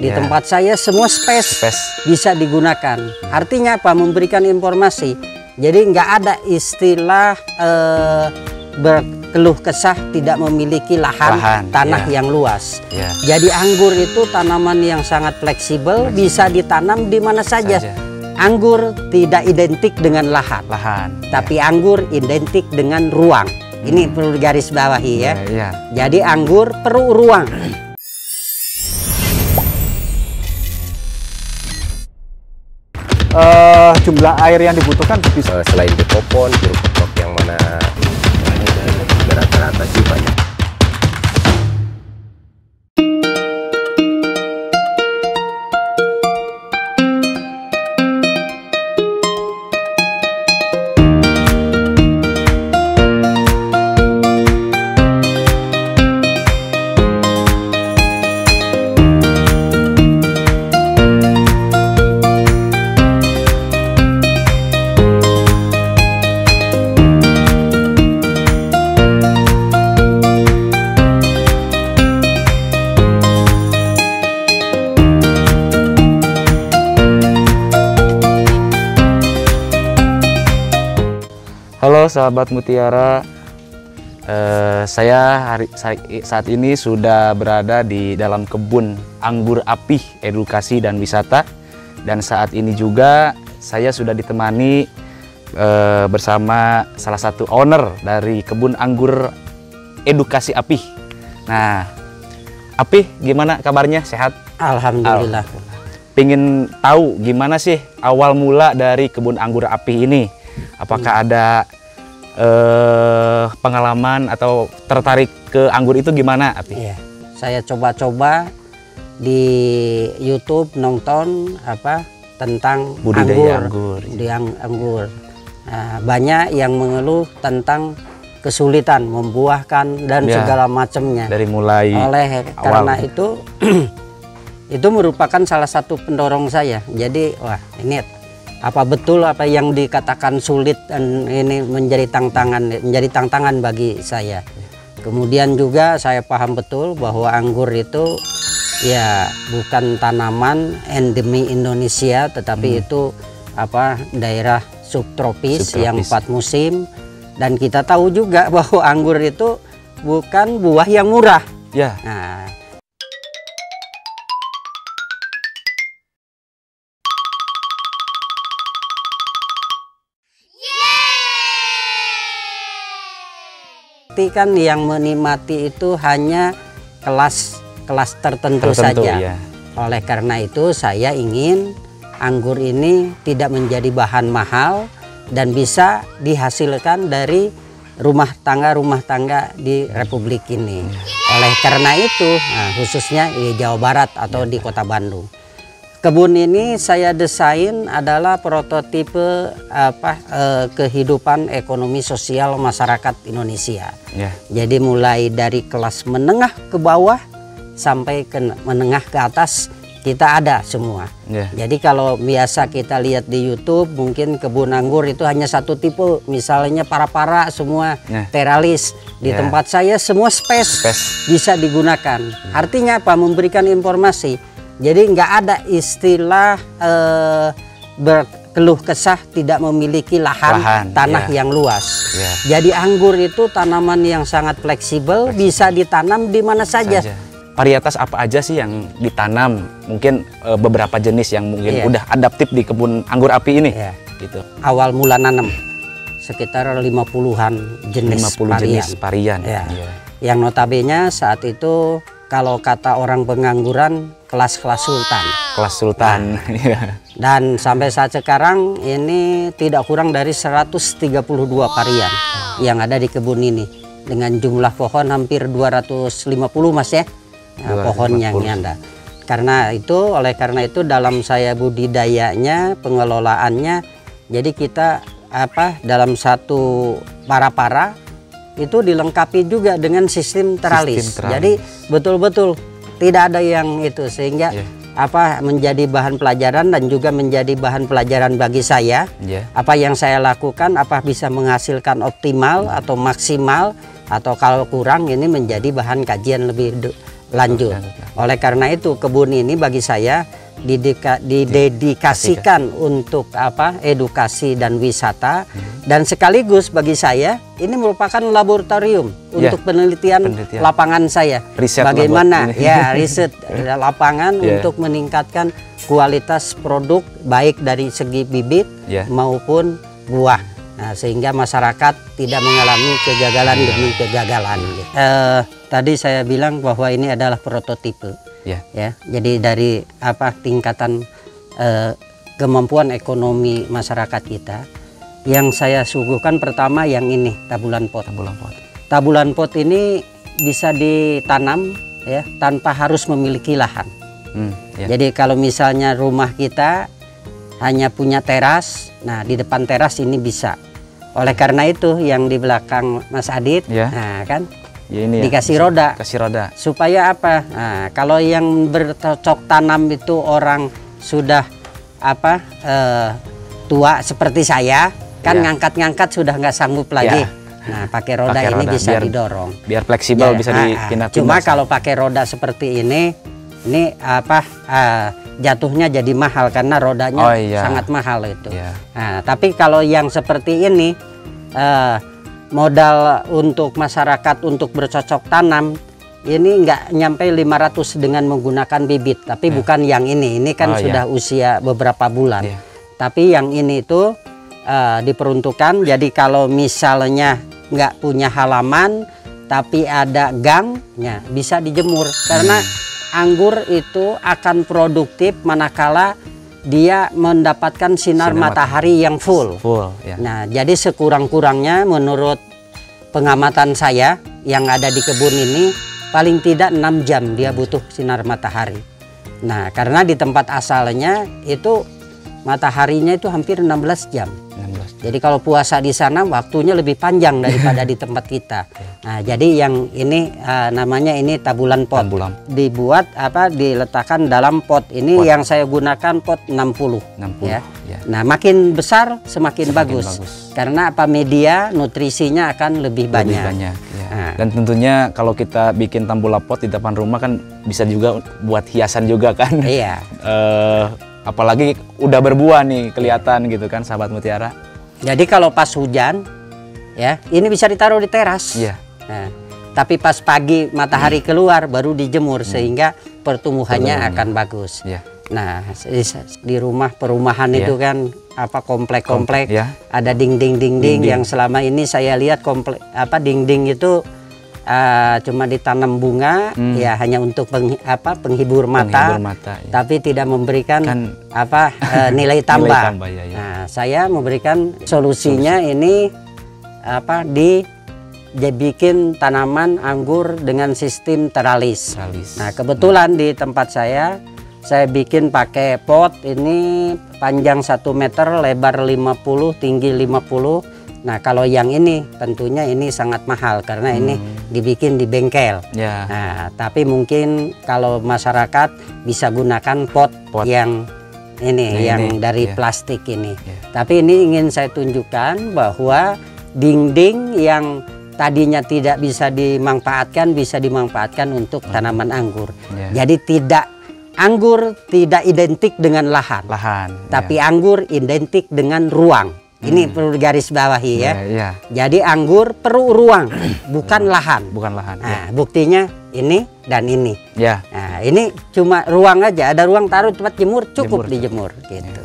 Di tempat saya semua space bisa digunakan. Artinya apa? Memberikan informasi. Jadi nggak ada istilah berkeluh kesah tidak memiliki lahan tanah yang luas. Jadi anggur itu tanaman yang sangat fleksibel, bisa ditanam di mana saja. Anggur tidak identik dengan lahan, tapi anggur identik dengan ruang. Ini perlu garis bawahi ya. Jadi anggur perlu ruang. Jumlah air yang dibutuhkan bisa selain di popon, jeruk pokok yang mana rata-rata sih banyak. Halo sahabat Mutiara, saat ini sudah berada di dalam kebun anggur Apih Edukasi dan Wisata, dan saat ini juga saya sudah ditemani bersama salah satu owner dari kebun anggur Edukasi Apih. Nah, Apih gimana kabarnya? Sehat? Alhamdulillah. Pengen tahu gimana sih awal mula dari kebun anggur Apih ini? Apakah ada pengalaman atau tertarik ke anggur itu gimana, Apih? Iya, saya coba-coba di YouTube nonton tentang budidaya anggur. Nah, banyak yang mengeluh tentang kesulitan membuahkan dan segala macamnya. Dari mulai karena itu itu merupakan salah satu pendorong saya. Jadi wah ini apa betul apa yang dikatakan sulit dan ini menjadi tantangan bagi saya. Kemudian juga saya paham betul bahwa anggur itu ya bukan tanaman endemi Indonesia, tetapi itu daerah subtropis yang 4 musim, dan kita tahu juga bahwa anggur itu bukan buah yang murah. Nah, kan yang menikmati itu hanya kelas tertentu saja. Oleh karena itu saya ingin anggur ini tidak menjadi bahan mahal dan bisa dihasilkan dari rumah tangga di Republik ini. Oleh karena itu, khususnya di Jawa Barat atau di Kota Bandung. Kebun ini saya desain adalah prototipe kehidupan ekonomi sosial masyarakat Indonesia. Jadi mulai dari kelas menengah ke bawah sampai ke menengah ke atas kita ada semua. Jadi kalau biasa kita lihat di YouTube mungkin kebun anggur itu hanya satu tipe, misalnya para semua teralis. Di tempat saya semua space bisa digunakan. Artinya apa? Memberikan informasi. Jadi nggak ada istilah berkeluh kesah tidak memiliki lahan tanah yang luas. Jadi anggur itu tanaman yang sangat fleksibel, bisa ditanam di mana saja. Varietas apa aja sih yang ditanam? Mungkin beberapa jenis yang mungkin udah adaptif di kebun anggur Apih ini. Gitu. Awal mula nanam sekitar 50-an jenis varian. Yang notabene saat itu kalau kata orang pengangguran kelas-kelas sultan. Dan sampai saat sekarang ini tidak kurang dari 132 varian yang ada di kebun ini, dengan jumlah pohon hampir 250 Mas ya. Pohon yang ada. Oleh karena itu dalam saya budidayanya, pengelolaannya, jadi kita dalam satu para itu dilengkapi juga dengan sistem teralis. Jadi betul-betul tidak ada yang itu, sehingga menjadi bahan pelajaran dan juga menjadi bahan pelajaran bagi saya. Apa yang saya lakukan bisa menghasilkan optimal atau maksimal, atau kalau kurang ini menjadi bahan kajian lebih lanjut. Oleh karena itu kebun ini bagi saya didedikasikan untuk edukasi dan wisata, dan sekaligus bagi saya ini merupakan laboratorium untuk penelitian lapangan saya. Riset bagaimana riset lapangan untuk meningkatkan kualitas produk baik dari segi bibit maupun buah. Nah, sehingga masyarakat tidak mengalami kegagalan demi kegagalan. Tadi saya bilang bahwa ini adalah prototipe. Jadi dari tingkatan kemampuan ekonomi masyarakat kita, yang saya suguhkan pertama yang ini tabulan pot. Tabulan pot ini bisa ditanam tanpa harus memiliki lahan. Jadi kalau misalnya rumah kita hanya punya teras, nah di depan teras ini bisa. Oleh karena itu yang di belakang Mas Adit, nah kan dikasih roda. Supaya apa? Nah, kalau yang bercocok tanam itu orang sudah tua seperti saya, kan ngangkat-ngangkat sudah nggak sanggup lagi. Nah, pakai roda ini bisa didorong. Biar fleksibel bisa dipindah-pindah. Cuma kalau pakai roda seperti ini jatuhnya jadi mahal karena rodanya sangat mahal itu. Nah, tapi kalau yang seperti ini modal untuk masyarakat untuk bercocok tanam ini nggak nyampe 500 dengan menggunakan bibit, tapi bukan yang ini kan sudah usia beberapa bulan. Tapi yang ini itu diperuntukkan, jadi kalau misalnya nggak punya halaman tapi ada gangnya bisa dijemur, karena anggur itu akan produktif manakala dia mendapatkan sinar matahari yang full. Nah, jadi sekurang-kurangnya menurut pengamatan saya yang ada di kebun ini paling tidak 6 jam dia butuh sinar matahari. Nah, karena di tempat asalnya itu mataharinya itu hampir 16 jam. Jadi kalau puasa di sana waktunya lebih panjang daripada di tempat kita. Nah, jadi yang ini namanya ini tabulan pot. Dibuat diletakkan dalam pot. Ini yang saya gunakan pot 60. Nah, makin besar semakin bagus. Karena media nutrisinya akan lebih banyak. Nah. Dan tentunya kalau kita bikin tambula pot di depan rumah kan bisa juga buat hiasan juga kan. Apalagi udah berbuah nih kelihatan gitu kan, sahabat Mutiara. Jadi kalau pas hujan ini bisa ditaruh di teras. Nah, tapi pas pagi matahari keluar baru dijemur sehingga pertumbuhannya akan bagus. Nah, di rumah perumahan itu kan komplek-komplek ada dinding yang selama ini saya lihat dinding itu cuma ditanam bunga hanya untuk penghibur mata, tapi tidak memberikan nilai tambah. Nah, saya memberikan solusinya ini dibikin tanaman anggur dengan sistem teralis. Nah, kebetulan di tempat saya bikin pakai pot ini panjang 1 meter, lebar 50, tinggi 50. Nah, kalau yang ini tentunya ini sangat mahal karena ini dibikin di bengkel. Nah, tapi mungkin kalau masyarakat bisa gunakan pot yang ini, dari plastik ini. Tapi ini ingin saya tunjukkan bahwa dinding yang tadinya tidak bisa dimanfaatkan untuk tanaman anggur. Jadi anggur tidak identik dengan lahan, tapi anggur identik dengan ruang. Ini perlu garis bawahi Jadi anggur perlu ruang, bukan lahan. Nah, buktinya ini dan ini. Nah, ini cuma ruang aja. Ada ruang taruh tempat jemur, cukup dijemur gitu.